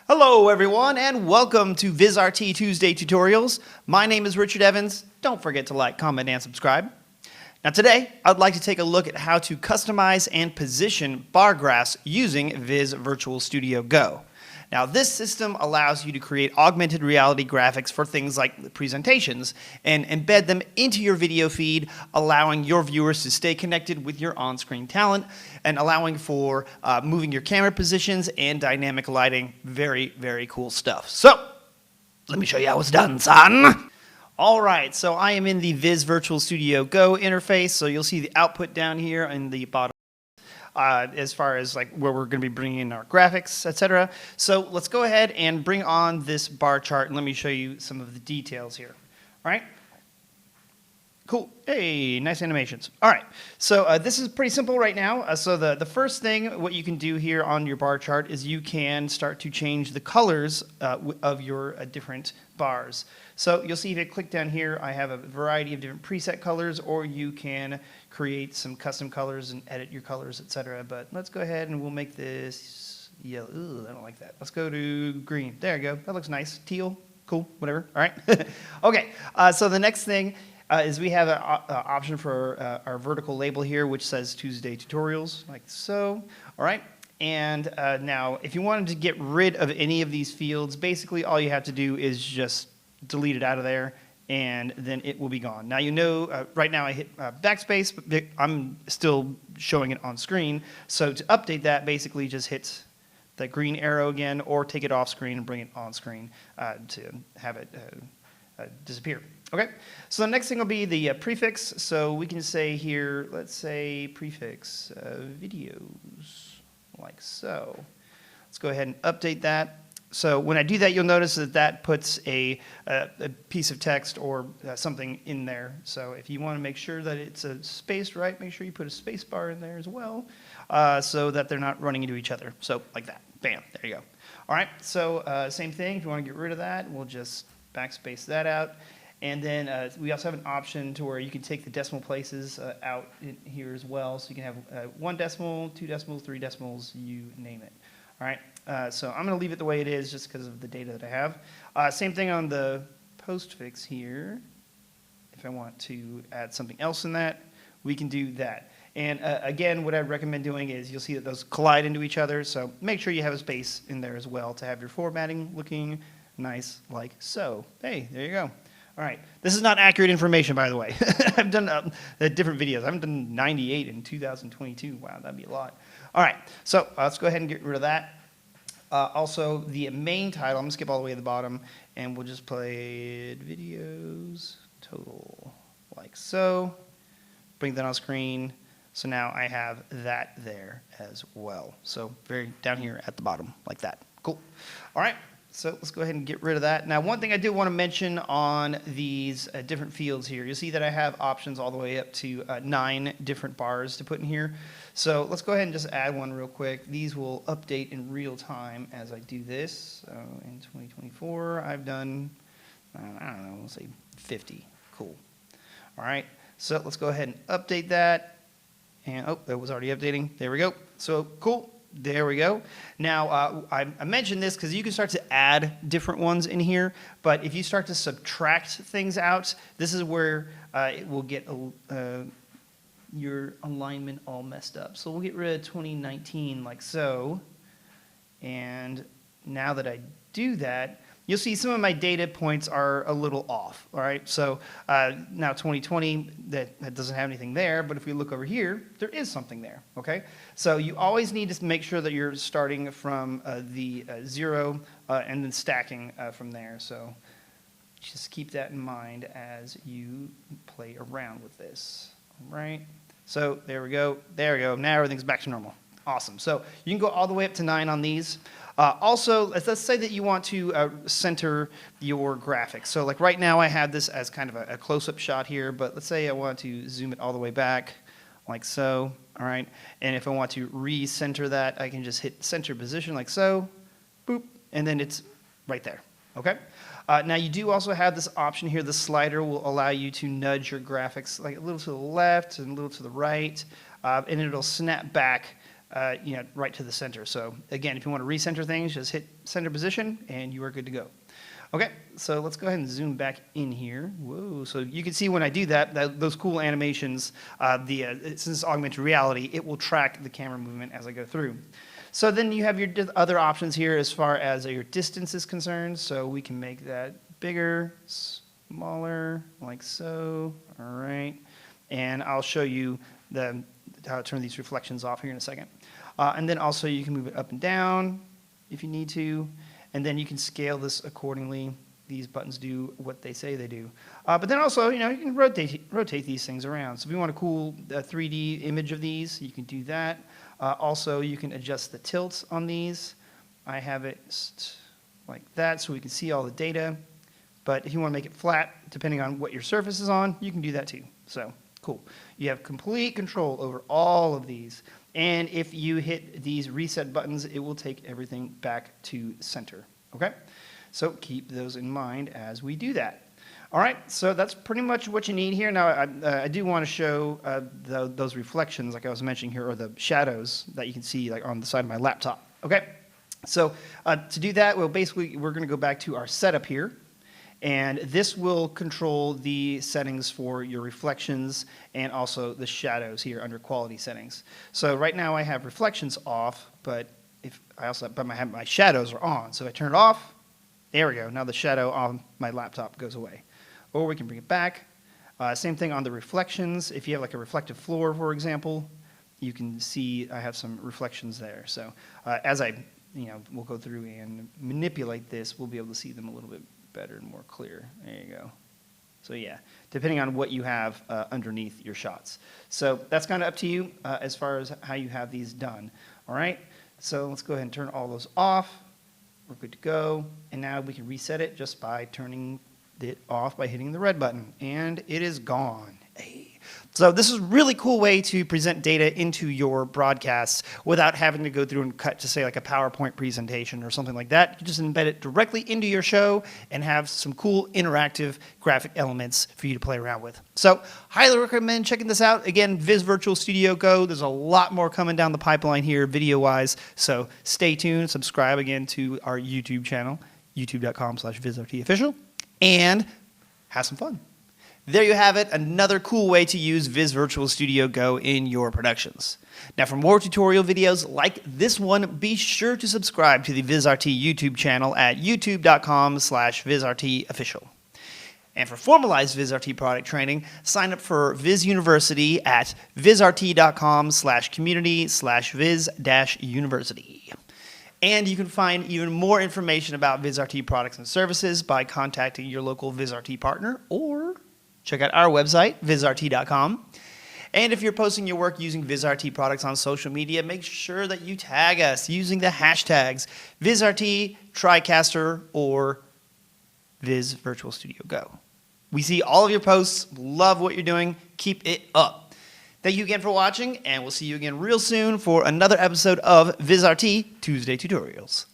Hello everyone and welcome to Viz RT Tuesday Tutorials. My name is Richard Evans. Don't forget to like, comment, and subscribe. Now today, I'd like to take a look at how to customize and position bar graphs using Viz Virtual Studio Go. Now this system allows you to create augmented reality graphics for things like presentations and embed them into your video feed, allowing your viewers to stay connected with your on-screen talent and allowing for moving your camera positions and dynamic lighting. Very, very cool stuff. So, let me show you how it's done, son. All right, so I am in the Viz Virtual Studio Go interface, so you'll see the output down here in the bottom. As far as like where we're going to be bringing in our graphics, etc. So let's go ahead and bring on this bar chart and let me show you some of the details here. All right. Cool. Hey, nice animations. All right. So this is pretty simple right now. So the first thing, what you can do here on your bar chart is you can start to change the colors of your different bars. So you'll see if you click down here, I have a variety of different preset colors, or you can create some custom colors and edit your colors, etc. But let's go ahead and we'll make this yellow. Ooh, I don't like that. Let's go to green. There you go. That looks nice. Teal. Cool. Whatever. All right. Okay. So the next thing is we have an option for our vertical label here, which says Tuesday Tutorials, like so. All right. And now, if you wanted to get rid of any of these fields, basically all you have to do is just delete it out of there, and then it will be gone. Now you know, right now I hit backspace, but I'm still showing it on screen. So to update that, basically just hit the green arrow again, or take it off screen and bring it on screen to have it disappear. Okay, so the next thing will be the prefix. So we can say here, let's say prefix videos, like so. Let's go ahead and update that. So when I do that, you'll notice that that puts a piece of text or something in there. So if you want to make sure that it's spaced right, make sure you put a space bar in there as well, so that they're not running into each other. So like that. Bam. There you go. All right. So same thing. If you want to get rid of that, we'll just backspace that out. And then we also have an option to where you can take the decimal places out in here as well. So you can have 1 decimal, 2 decimals, 3 decimals, you name it. All right. So I'm going to leave it the way it is just because of the data that I have. Same thing on the postfix here. If I want to add something else in that, we can do that. And again, what I'd recommend doing is you'll see that those collide into each other. So make sure you have a space in there as well to have your formatting looking nice like so. Hey, there you go. All right. This is not accurate information, by the way. I've done different videos. I haven't done 98 in 2022. Wow, that'd be a lot. All right. So let's go ahead and get rid of that. Also, the main title, I'm going to skip all the way to the bottom, and we'll just play videos total, like so. Bring that on screen. So now I have that there as well. So very down here at the bottom, like that. Cool. All right. So let's go ahead and get rid of that. Now, one thing I do want to mention on these different fields here, you'll see that I have options all the way up to 9 different bars to put in here. So let's go ahead and just add one real quick. These will update in real time as I do this. So in 2024, I've done, I don't know, let's say 50. Cool. All right. So let's go ahead and update that. And, oh, that was already updating. There we go. So cool. There we go. Now, I mentioned this because you can start to add different ones in here, but if you start to subtract things out, this is where it will get your alignment all messed up. So we'll get rid of 2019 like so, and now that I do that, you'll see some of my data points are a little off, all right? So now 2020, that doesn't have anything there, but if we look over here, there is something there, okay? So you always need to make sure that you're starting from the 0 and then stacking from there. So just keep that in mind as you play around with this, all right? So there we go. There we go. Now everything's back to normal. Awesome. So you can go all the way up to 9 on these. Also, let's say that you want to center your graphics. So like right now I have this as kind of a close-up shot here, but let's say I want to zoom it all the way back like so, all right? And if I want to re-center that, I can just hit center position like so, boop, and then it's right there, okay? Now you do also have this option here. The slider will allow you to nudge your graphics like a little to the left and a little to the right, and it'll snap back right to the center. So again, if you want to recenter things, just hit center position and you are good to go. Okay, so let's go ahead and zoom back in here. Whoa, so you can see when I do that those cool animations, since it's augmented reality, it will track the camera movement as I go through. So then you have your other options here as far as your distance is concerned. So we can make that bigger, smaller, like so. All right, and I'll show you how to turn these reflections off here in a second. And then also you can move it up and down if you need to. And then you can scale this accordingly. These buttons do what they say they do. But then also, you can rotate these things around. So if you want a cool 3D image of these, you can do that. Also, you can adjust the tilt on these. I have it like that so we can see all the data. But if you want to make it flat, depending on what your surface is on, you can do that too. So cool. You have complete control over all of these. And if you hit these reset buttons, it will take everything back to center, okay? So keep those in mind as we do that. All right, so that's pretty much what you need here. Now, I do want to show those reflections, like I was mentioning here, or the shadows that you can see like on the side of my laptop, okay? So to do that, we're going to go back to our setup here. And this will control the settings for your reflections and also the shadows here under quality settings. So right now I have reflections off, but my shadows are on. So I turn it off. There we go. Now the shadow on my laptop goes away. Or we can bring it back. Same thing on the reflections. If you have like a reflective floor, for example, you can see I have some reflections there. So as we'll go through and manipulate this, we'll be able to see them a little bit better and more clear. There you go. So yeah, depending on what you have underneath your shots. So that's kind of up to you as far as how you have these done. All right, so let's go ahead and turn all those off. We're good to go. And now we can reset it just by turning it off by hitting the red button. And it is gone. Hey. So this is a really cool way to present data into your broadcasts without having to go through and cut to, say, like a PowerPoint presentation or something like that. You just embed it directly into your show and have some cool interactive graphic elements for you to play around with. So highly recommend checking this out. Again, Viz Virtual Studio Go. There's a lot more coming down the pipeline here video-wise. So stay tuned. Subscribe again to our YouTube channel, youtube.com/VizRTOfficial, and have some fun. There you have it, another cool way to use Viz Virtual Studio Go in your productions. Now for more tutorial videos like this one, be sure to subscribe to the VizRT YouTube channel at youtube.com/VizRTOfficial. And for formalized VizRT product training, sign up for Viz University at vizrt.com/community/viz-university. And you can find even more information about VizRT products and services by contacting your local VizRT partner or check out our website, vizrt.com. And if you're posting your work using VizRT products on social media, make sure that you tag us using the hashtags VizRT, TriCaster, or Viz Virtual Studio Go. We see all of your posts, love what you're doing, keep it up. Thank you again for watching, and we'll see you again real soon for another episode of VizRT Tuesday Tutorials.